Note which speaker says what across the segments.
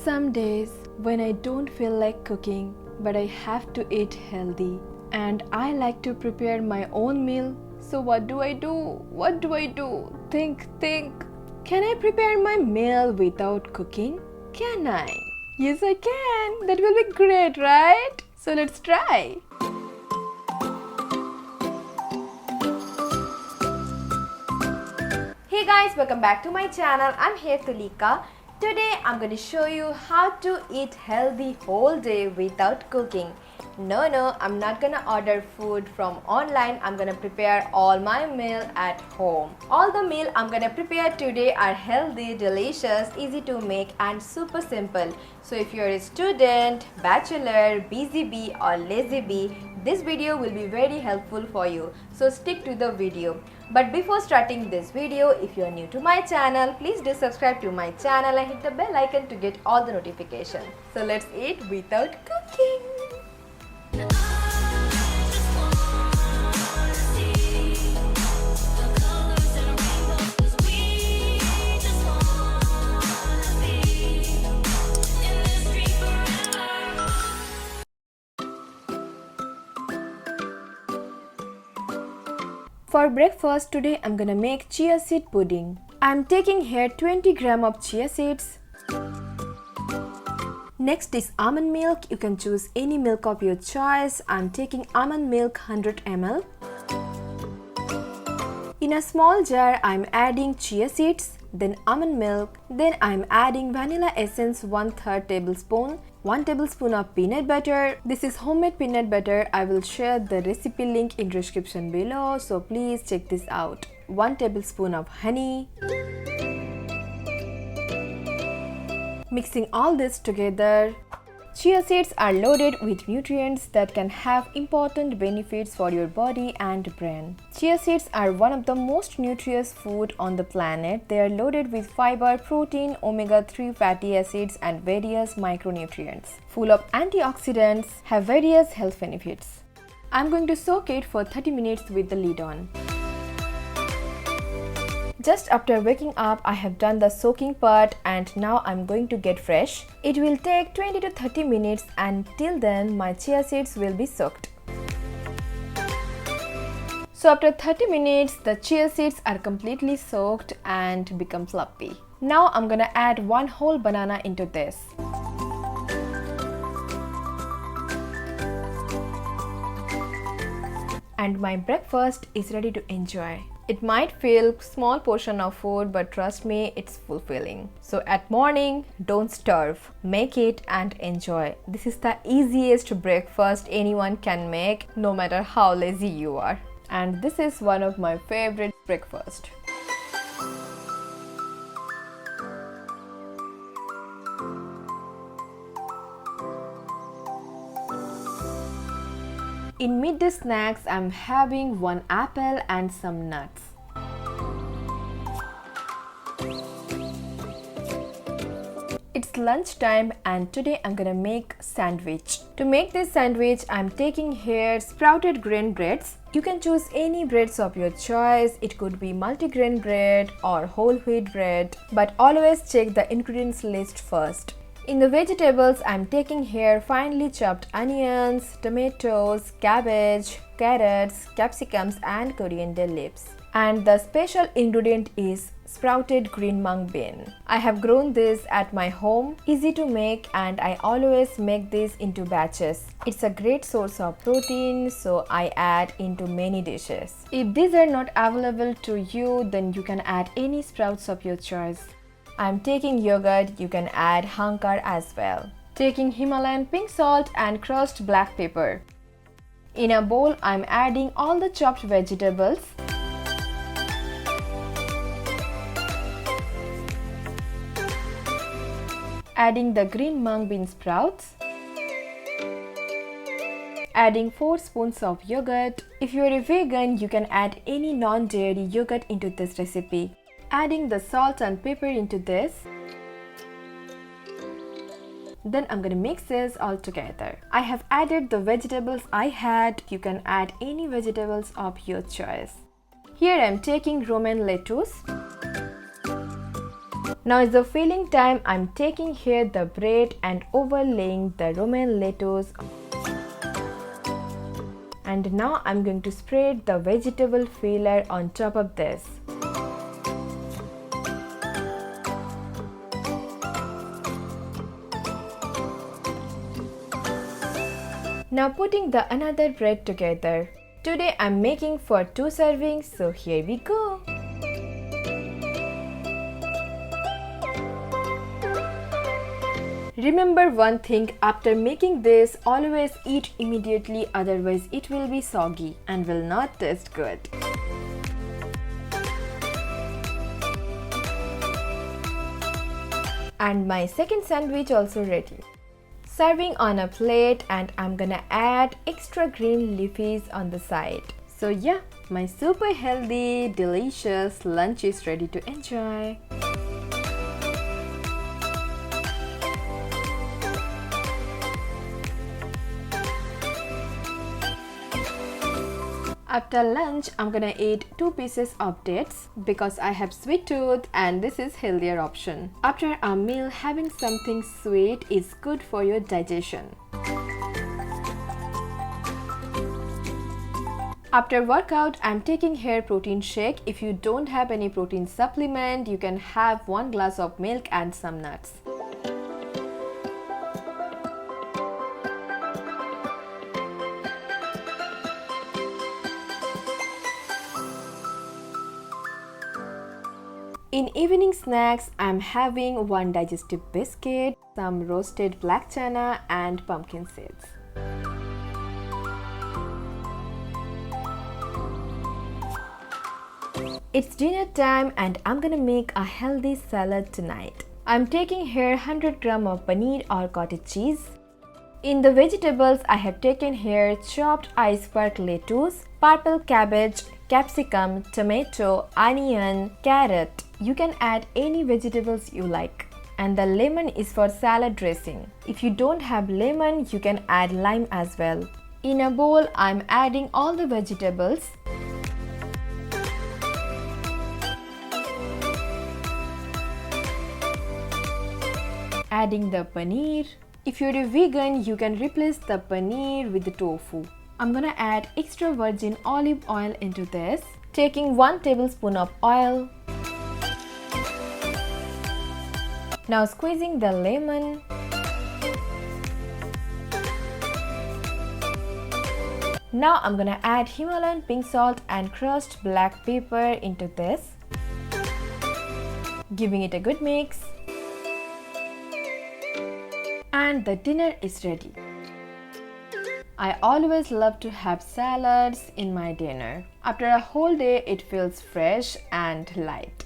Speaker 1: some days when I don't feel like cooking, but I have to eat healthy. And I like to prepare my own meal. So what do I do? What do I do? Think. Can I prepare my meal without cooking? Can I? Yes, I can. That will be great, right? So let's try.
Speaker 2: Hey guys, welcome back to my channel. I'm here Tulika. Today I'm going to show you how to eat healthy whole day without cooking. No, I'm not gonna order food from online. I'm gonna prepare all my meal at home. All the meal I'm gonna prepare today are healthy, delicious, easy to make and super simple. So if you're a student, bachelor, busy bee or lazy bee, this video will be very helpful for you. So stick to the video. But before starting this video, if you are new to my channel, please do subscribe to my channel and hit the bell icon to get all the notifications. So let's eat without cooking. For breakfast today I'm gonna make chia seed pudding. I'm taking here 20 gram of chia seeds. Next is almond milk. You can choose any milk of your choice. I'm taking almond milk 100 ml. In a small jar I'm adding chia seeds, then almond milk, then I'm adding vanilla essence 1/3 tablespoon, 1 tablespoon of peanut butter. This is homemade peanut butter. I will share the recipe link in description below, so please check this out. 1 tablespoon of honey. Mixing all this together. Chia seeds are loaded with nutrients that can have important benefits for your body and brain. Chia seeds are one of the most nutritious food on the planet. They are loaded with fiber, protein, omega-3 fatty acids and various micronutrients. Full of antioxidants, have various health benefits. I'm going to soak it for 30 minutes with the lid on. Just after waking up, I have done the soaking part and now I'm going to get fresh. It will take 20 to 30 minutes and till then my chia seeds will be soaked. So after 30 minutes, the chia seeds are completely soaked and become fluffy. Now I'm gonna add 1 whole banana into this. And my breakfast is ready to enjoy. It might feel small portion of food, but trust me, it's fulfilling. So at morning, don't starve. Make it and enjoy. This is the easiest breakfast anyone can make, no matter how lazy you are. And this is one of my favorite breakfast. In midday snacks, I'm having 1 apple and some nuts. It's lunchtime and today I'm gonna make sandwich. To make this sandwich, I'm taking here sprouted grain breads. You can choose any breads of your choice. It could be multigrain bread or whole wheat bread, but always check the ingredients list first. In the vegetables, I'm taking here finely chopped onions, tomatoes, cabbage, carrots, capsicums and coriander leaves. And the special ingredient is sprouted green mung bean. I have grown this at my home, easy to make, and I always make this into batches. It's a great source of protein, so I add into many dishes. If these are not available to you, then you can add any sprouts of your choice. I'm taking yogurt. You can add hankar as well. Taking Himalayan pink salt and crushed black pepper. In a bowl, I'm adding all the chopped vegetables. Adding the green mung bean sprouts. Adding 4 spoons of yogurt. If you're a vegan, you can add any non-dairy yogurt into this recipe. Adding the salt and pepper into this. Then I'm gonna mix this all together. I have added the vegetables I had. You can add any vegetables of your choice. Here I'm taking Roman lettuce. Now is the filling time. I'm taking here the bread and overlaying the Roman lettuce. And now I'm going to spread the vegetable filler on top of this. Now putting the another bread together. Today I'm making for 2 servings, so here we go. Remember one thing, after making this, always eat immediately, otherwise it will be soggy and will not taste good. And my second sandwich also ready. Serving on a plate, and I'm gonna add extra green leafies on the side. So yeah, my super healthy, delicious lunch is ready to enjoy. After lunch, I'm gonna eat 2 pieces of dates because I have sweet tooth and this is healthier option. After a meal, having something sweet is good for your digestion. After workout, I'm taking here protein shake. If you don't have any protein supplement, you can have 1 glass of milk and some nuts. In evening snacks, I'm having 1 digestive biscuit, some roasted black chana and pumpkin seeds. It's dinner time and I'm gonna make a healthy salad tonight. I'm taking here 100 gram of paneer or cottage cheese. In the vegetables, I have taken here chopped iceberg lettuce, purple cabbage, capsicum, tomato, onion, carrot. You can add any vegetables you like. And the lemon is for salad dressing. If you don't have lemon, you can add lime as well. In a bowl, I'm adding all the vegetables. Adding the paneer. If you're a vegan, you can replace the paneer with the tofu. I'm gonna add extra virgin olive oil into this. Taking 1 tablespoon of oil. Now squeezing the lemon. Now I'm gonna add Himalayan pink salt and crushed black pepper into this. Giving it a good mix. And the dinner is ready. I always love to have salads in my dinner. After a whole day, it feels fresh and light.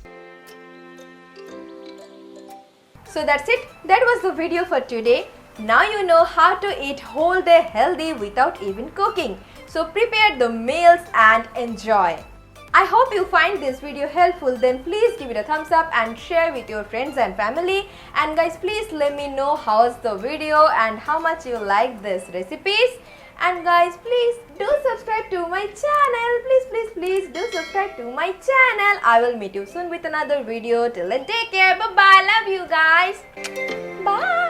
Speaker 2: So that's it. That was the video for today. Now you know how to eat whole day healthy without even cooking. So prepare the meals and enjoy. I hope you find this video helpful. Then please give it a thumbs up and share with your friends and family. And guys, please let me know how's the video and how much you like these recipes. And guys, please do subscribe to my channel. Please do subscribe to my channel. I will meet you soon with another video. Till then, take care. Bye bye. Love you guys. Bye.